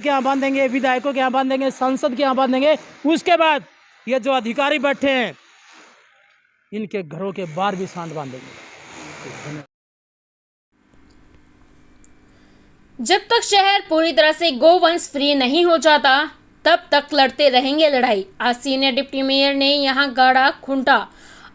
के यहाँ बांधेंगे, विधायकों के यहाँ बांधेंगे, संसद के यहाँ बांधेंगे। उसके बाद ये जो अधिकारी बैठे हैं इनके घरों के बाहर भी सांड बांधेंगे। जब तक शहर पूरी तरह से गोवंश फ्री नहीं हो जाता तब तक लड़ते रहेंगे लड़ाई। आज सीनियर डिप्टी मेयर ने यहां गाड़ा खूंटा।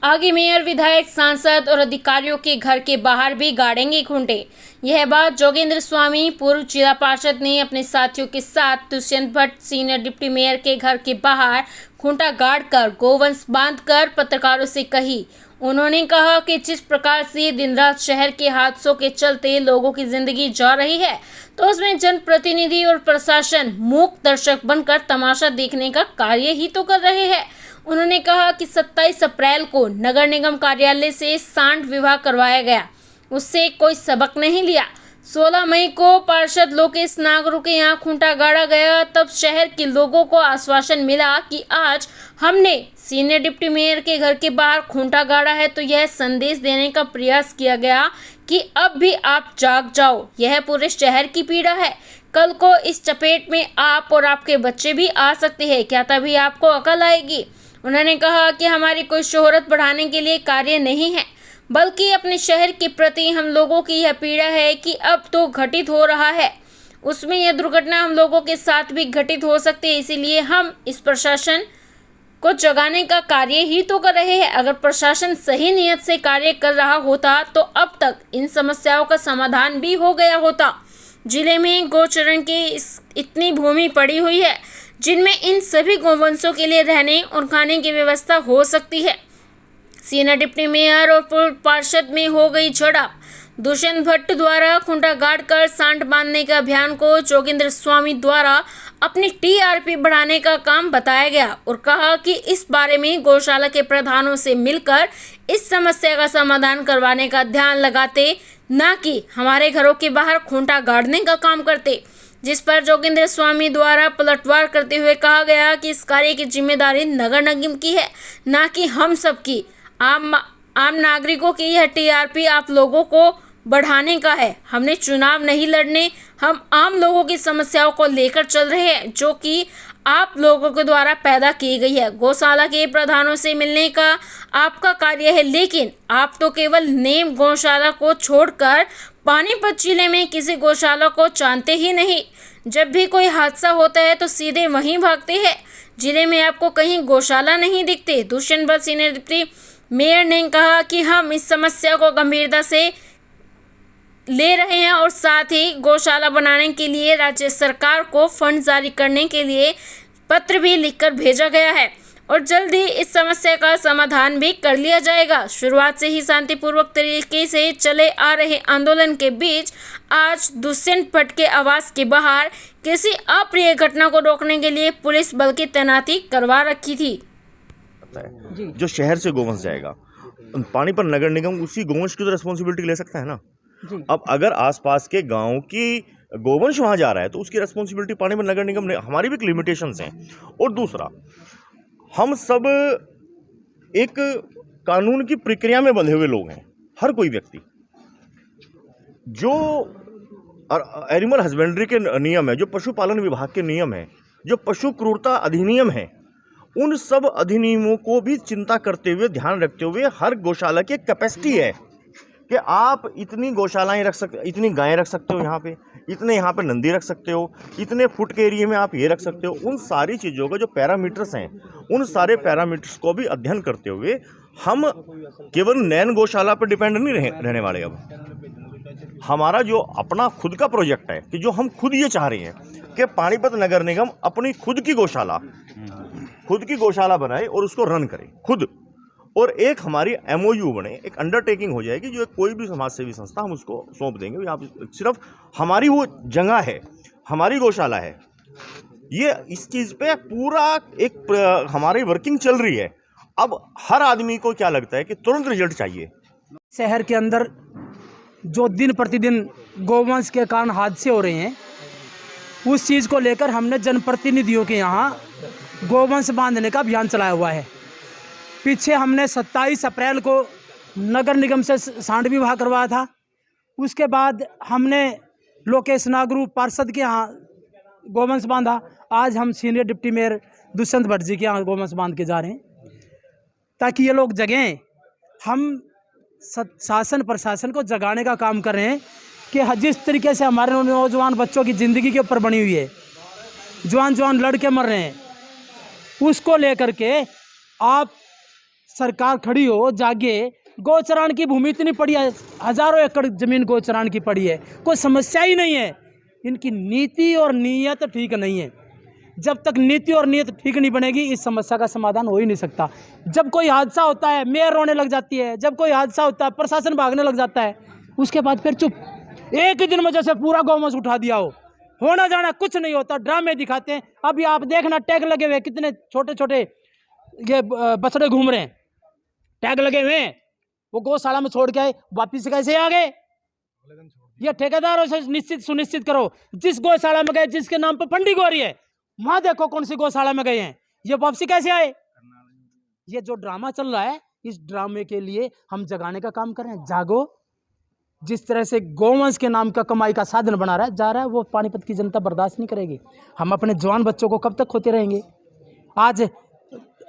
आगे मेयर, विधायक, सांसद और अधिकारियों के घर के बाहर भी गाड़ेंगे खूंटे। यह बात जोगेंद्र स्वामी, पूर्व जिला पार्षद, ने अपने साथियों के साथ Dushyant Bhatt senior deputy mayor के घर के बाहर खूंटा गाड़कर गोवंश बांधकर पत्रकारों से कही। उन्होंने कहा कि जिस प्रकार से दिन रात शहर के हादसों के चलते लोगों की जिंदगी जा रही है, तो उसमें जनप्रतिनिधि और प्रशासन मूक दर्शक बनकर तमाशा देखने का कार्य ही तो कर रहे हैं। उन्होंने कहा कि 27 अप्रैल को नगर निगम कार्यालय से सांड विवाह करवाया गया, उससे कोई सबक नहीं लिया। 16 मई को पार्षद लोकेश नागरू के यहाँ खूंटा गाड़ा गया, तब शहर के लोगों को आश्वासन मिला कि आज हमने सीनियर डिप्टी मेयर के घर के बाहर खूंटा गाड़ा है, तो यह संदेश देने का प्रयास किया गया कि अब भी आप जाग जाओ, यह पूरे शहर की पीड़ा है। कल को इस चपेट में आप और आपके बच्चे भी आ सकते हैं, क्या तभी आपको अकल आएगी? उन्होंने कहा कि हमारी कोई शोहरत बढ़ाने के लिए कार्य नहीं है, बल्कि अपने शहर के प्रति हम लोगों की यह पीड़ा है कि अब तो घटित हो रहा है, उसमें यह दुर्घटना हम लोगों के साथ भी घटित हो सकती है। इसीलिए हम इस प्रशासन को जगाने का कार्य ही तो कर रहे हैं। अगर प्रशासन सही नियत से कार्य कर रहा होता तो अब तक इन समस्याओं का समाधान भी हो गया होता। जिले में गोचरण की इतनी भूमि पड़ी हुई है जिनमें इन सभी गोवंशों के लिए रहने और खाने की व्यवस्था हो सकती है। सीनियर डिप्टी मेयर और पूर्व पार्षद में हो गई झड़प। दुष्यंत भट्ट द्वारा खूंटा गाड़कर सांड बांधने के अभियान को जोगेंद्र स्वामी द्वारा अपनी टीआरपी बढ़ाने का काम बताया गया और कहा कि इस बारे में गौशाला के प्रधानों से मिलकर इस समस्या का समाधान करवाने का ध्यान लगाते, न कि हमारे घरों के बाहर खूंटा गाड़ने का काम करते। जिस पर जोगेंद्र स्वामी द्वारा पलटवार करते हुए कहा गया कि इस कार्य की जिम्मेदारी नगर निगम की है, न कि हम सब की। आम नागरिकों की यह टीआरपी आप लोगों को बढ़ाने का है। हमने चुनाव नहीं लड़ने, हम आम लोगों की समस्याओं को लेकर चल रहे हैं जो कि आप लोगों के द्वारा पैदा की गई है। गौशाला के प्रधानों से मिलने का आपका कार्य है, लेकिन आप तो केवल नेम गौशाला को छोड़कर पानीपत जिले में किसी गौशाला को जानते ही नहीं। जब भी कोई हादसा होता है तो सीधे वहीं भागते हैं। जिले में आपको कहीं गौशाला नहीं दिखते। Dushyant Bhatt senior deputy mayor ने कहा कि हम इस समस्या को गंभीरता से ले रहे हैं और साथ ही गौशाला बनाने के लिए राज्य सरकार को फंड जारी करने के लिए पत्र भी लिखकर भेजा गया है और जल्द ही इस समस्या का समाधान भी कर लिया जाएगा। शुरुआत से ही शांतिपूर्वक तरीके से चले आ रहे आंदोलन के बीच आज दुष्यंत भट्ट के आवास के बाहर किसी अप्रिय घटना को रोकने के लिए पुलिस बल की तैनाती करवा रखी थी। जो शहर से गोवंश जाएगा पानीपत नगर निगम उसी गोवंश की तो रिस्पॉन्सिबिलिटी ले सकता है ना। अब अगर आसपास के गांव की गोवंश वहां जा रहा है तो उसकी रिस्पॉन्सिबिलिटी पानीपत नगर निगम ने, हमारी भी लिमिटेशंस हैं। और दूसरा, हम सब एक कानून की प्रक्रिया में बंधे हुए लोग हैं। हर कोई व्यक्ति जो एनिमल हस्बेंड्री के नियम है, जो पशुपालन विभाग के नियम है, जो पशु क्रूरता अधिनियम है, उन सब अधिनियमों को भी चिंता करते हुए, ध्यान रखते हुए हर गौशाला की कैपेसिटी है कि आप इतनी गौशालाएं रख सकते, इतनी गायें रख सकते हो, यहाँ पे इतने, यहाँ पे नंदी रख सकते हो, इतने फुट के एरिया में आप ये रख सकते हो। उन सारी चीज़ों का जो पैरामीटर्स हैं, उन सारे पैरामीटर्स को भी अध्ययन करते हुए हम केवल नैन गौशाला पर डिपेंड नहीं रहने वाले। अब हमारा जो अपना खुद का प्रोजेक्ट है कि जो हम खुद ये चाह रहे हैं कि पानीपत नगर निगम अपनी खुद की गौशाला बनाए और उसको रन करे खुद, और एक हमारी MOU बने, एक अंडरटेकिंग हो जाएगी जो कोई भी समाज सेवी संस्था हम उसको सौंप देंगे। यहाँ सिर्फ हमारी वो जगह है, हमारी गौशाला है। ये इस चीज़ पे पूरा एक हमारी वर्किंग चल रही है। अब हर आदमी को क्या लगता है कि तुरंत रिजल्ट चाहिए। शहर के अंदर जो दिन प्रतिदिन गोवंश के कारण हादसे हो रहे हैं, उस चीज़ को लेकर हमने जनप्रतिनिधियों के यहाँ गोवंश बांधने का अभियान चलाया हुआ है। पीछे हमने 27 अप्रैल को नगर निगम से सांड विवाह करवाया था। उसके बाद हमने लोकेश नागरू पार्षद के यहाँ गोवंश बांधा। आज हम senior deputy mayor Dushyant Bhatt ji के यहाँ गोवंश बांध के जा रहे हैं ताकि ये लोग जगें। हम शासन प्रशासन को जगाने का काम कर रहे हैं कि जिस तरीके से हमारे नौजवान बच्चों की ज़िंदगी के ऊपर बनी हुई है, जवान लड़के मर रहे हैं, उसको लेकर के आप सरकार खड़ी हो, जागे। गौचरान की भूमि इतनी पड़ी है, हज़ारों एकड़ ज़मीन गौचरान की पड़ी है, कोई समस्या ही नहीं है। इनकी नीति और नीयत ठीक नहीं है। जब तक नीति और नीयत ठीक नहीं बनेगी इस समस्या का समाधान हो ही नहीं सकता। जब कोई हादसा होता है मेयर रोने लग जाती है, जब कोई हादसा होता है प्रशासन भागने लग जाता है, उसके बाद फिर चुप। एक ही दिन में जैसे पूरा गौवंश उठा दिया हो, होना जाना कुछ नहीं होता, ड्रामे दिखाते हैं। अभी आप देखना टैग लगे हुए, कितने छोटे छोटे ये बछड़े घूम रहे हैं, टैग लगे हुए हैं। वो गौशाला में छोड़ के आए, वापिस कैसे आ गए? ये ठेकेदारों से सुनिश्चित करो, जिस गौशाला में गए, जिसके नाम पर फंडिंग हो रही है, वहां देखो कौन सी गौशाला में गए हैं, ये वापसी कैसे आए? ये जो ड्रामा चल रहा है, इस ड्रामे के लिए हम जगाने का काम कर रहे हैं। जागो। जिस तरह से गौवंश के नाम का कमाई का साधन बना रहा है जा रहा है, वो पानीपत की जनता बर्दाश्त नहीं करेगी। हम अपने जवान बच्चों को कब तक खोते रहेंगे? आज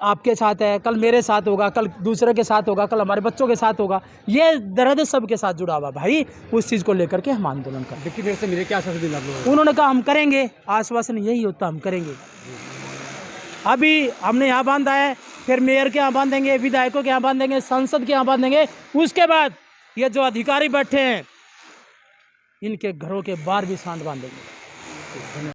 आपके साथ है, कल मेरे साथ होगा, कल दूसरे के साथ होगा, कल हमारे बच्चों के साथ होगा। ये दर्द सबके साथ जुड़ा हुआ भाई। उस चीज़ को लेकर के हम आंदोलन कर। डिप्टी मेयर से मिले, क्या आश्वासन दिला? उन्होंने कहा हम करेंगे, आश्वासन यही होता हम करेंगे। अभी हमने यहाँ बांधा है, फिर मेयर के यहाँ बांधेंगे, विधायकों के यहाँ बांधेंगे, सांसद के यहाँ बांधेंगे। उसके बाद ये जो अधिकारी बैठे हैं इनके घरों के बाहर भी सांड बांधेंगे।